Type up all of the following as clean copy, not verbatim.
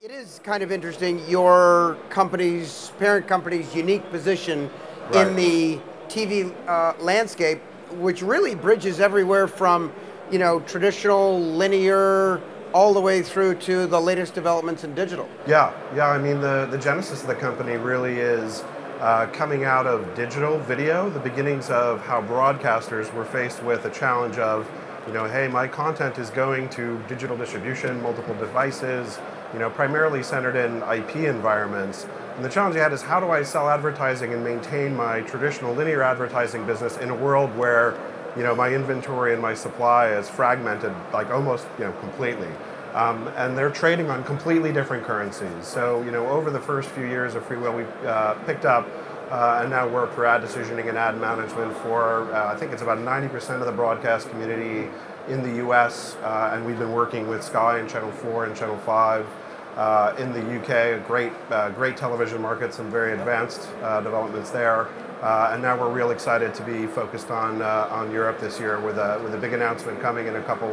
It is kind of interesting, your company's, parent company's unique position in the TV landscape, which really bridges everywhere from, traditional, linear, all the way through to the latest developments in digital. Yeah. I mean, the genesis of the company really is coming out of digital video, the beginnings of how broadcasters were faced with a challenge of, hey, my content is going to digital distribution, multiple devices, primarily centered in IP environments. And the challenge I had is, how do I sell advertising and maintain my traditional linear advertising business in a world where, my inventory and my supply is fragmented, like almost, completely. And they're trading on completely different currencies. So, over the first few years of FreeWheel, we picked up and now work for ad decisioning and ad management for, I think it's about 90% of the broadcast community in the US, and we've been working with Sky and Channel 4 and Channel 5 in the UK, a great television market, some very advanced developments there. And now we're real excited to be focused on Europe this year with a big announcement coming in a couple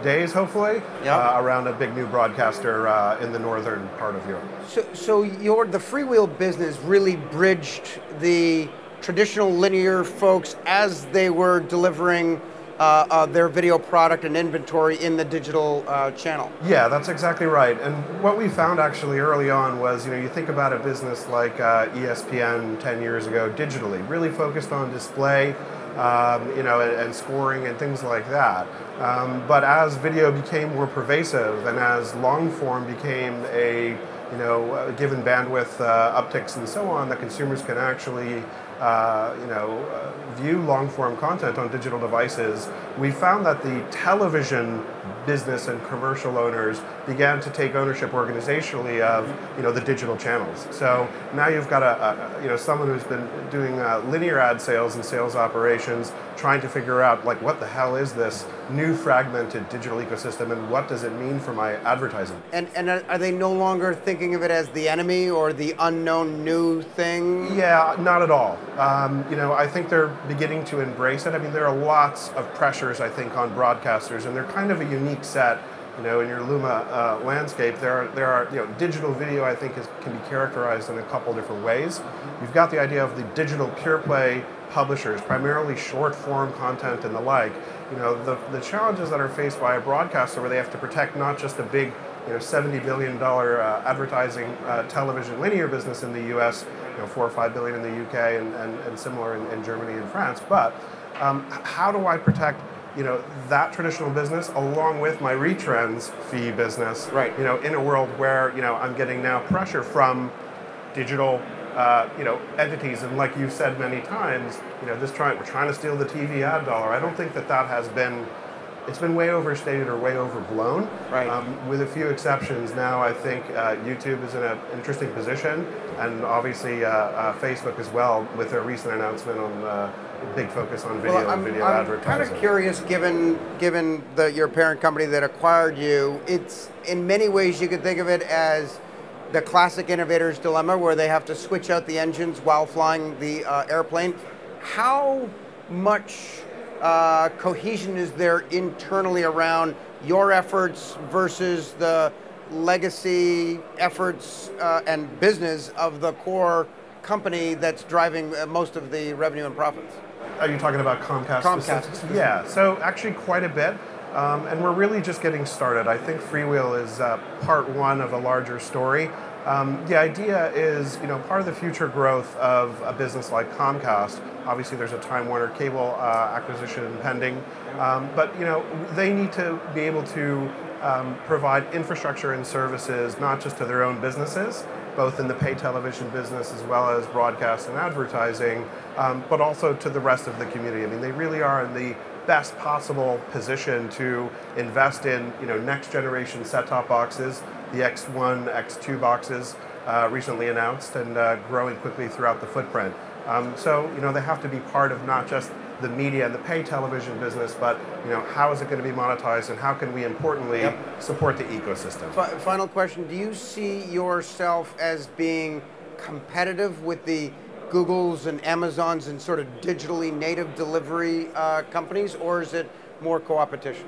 days, hopefully, around a big new broadcaster in the northern part of Europe. So the FreeWheel business really bridged the traditional linear folks as they were delivering their video product and inventory in the digital channel. Yeah, that's exactly right. And what we found actually early on was, you think about a business like ESPN 10 years ago, digitally, really focused on display, and scoring and things like that. But as video became more pervasive and as long form became given bandwidth upticks and so on, that consumers can actually view long-form content on digital devices, we found that the television business and commercial owners began to take ownership organizationally of the digital channels. So now you've got someone who's been doing linear ad sales and sales operations, trying to figure out what the hell is this new fragmented digital ecosystem and what does it mean for my advertising? And are they no longer thinking of it as the enemy or the unknown new thing? Yeah, not at all. I think they're beginning to embrace it. I mean, there are lots of pressures, I think, on broadcasters, and they're kind of a unique set. In your Luma landscape, there are digital video, I think, can be characterized in a couple different ways. You've got the idea of the digital pure play publishers, primarily short form content and the like. The challenges that are faced by a broadcaster, where they have to protect not just a big $70 billion advertising television linear business in the US, 4 or 5 billion in the UK and similar in Germany and France, but how do I protect that traditional business along with my retrans fee business, in a world where I'm getting now pressure from digital entities, and like you've said many times, we're trying to steal the TV ad dollar. I don't think that has been. It's been way overstated or way overblown. With a few exceptions now, I think YouTube is in an interesting position, and obviously Facebook as well, with their recent announcement on big focus on video and video advertising. I'm kind of curious, given your parent company that acquired you, it's in many ways you could think of it as the classic innovator's dilemma, where they have to switch out the engines while flying the airplane. How much cohesion is there internally around your efforts versus the legacy efforts and business of the core company that's driving most of the revenue and profits? Are you talking about Comcast? Comcast. Yeah, so actually quite a bit. And we're really just getting started. I think FreeWheel is part one of a larger story. The idea is, part of the future growth of a business like Comcast, obviously there's a Time Warner Cable acquisition pending, but they need to be able to provide infrastructure and services not just to their own businesses, both in the pay television business as well as broadcast and advertising, but also to the rest of the community. I mean, they really are in the best possible position to invest in next generation set-top boxes, the X1, X2 boxes recently announced and growing quickly throughout the footprint. So they have to be part of not just the media and the pay television business, but how is it going to be monetized, and how can we importantly support the ecosystem? Final question: do you see yourself as being competitive with the Googles and Amazons and sort of digitally native delivery companies, or is it more co-opetition?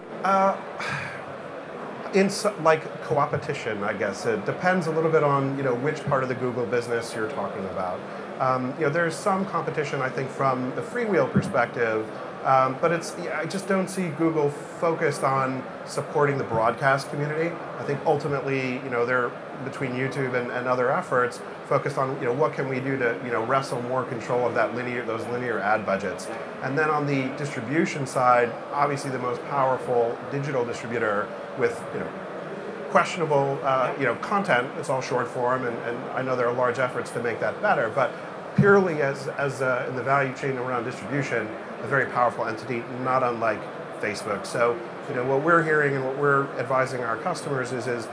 Like co-opetition, I guess. It depends a little bit on which part of the Google business you're talking about. There's some competition, I think, from the FreeWheel perspective, but I just don't see Google focused on supporting the broadcast community. I think ultimately, they're between YouTube and other efforts focused on what can we do to wrestle more control of those linear ad budgets. And then on the distribution side, obviously the most powerful digital distributor with questionable content. It's all short form, and I know there are large efforts to make that better, but purely as in the value chain around distribution, a very powerful entity, not unlike Facebook. So what we're hearing and what we're advising our customers is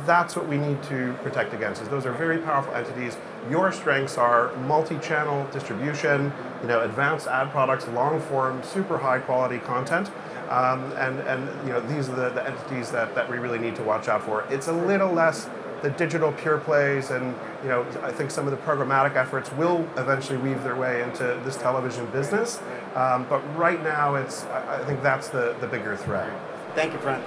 that's what we need to protect against. Is those are very powerful entities. Your strengths are multi-channel distribution, advanced ad products, long form, super high quality content. And these are the entities that we really need to watch out for. It's a little less the digital pure plays, and I think some of the programmatic efforts will eventually weave their way into this television business. But right now, I think that's the bigger threat. Thank you, Frank.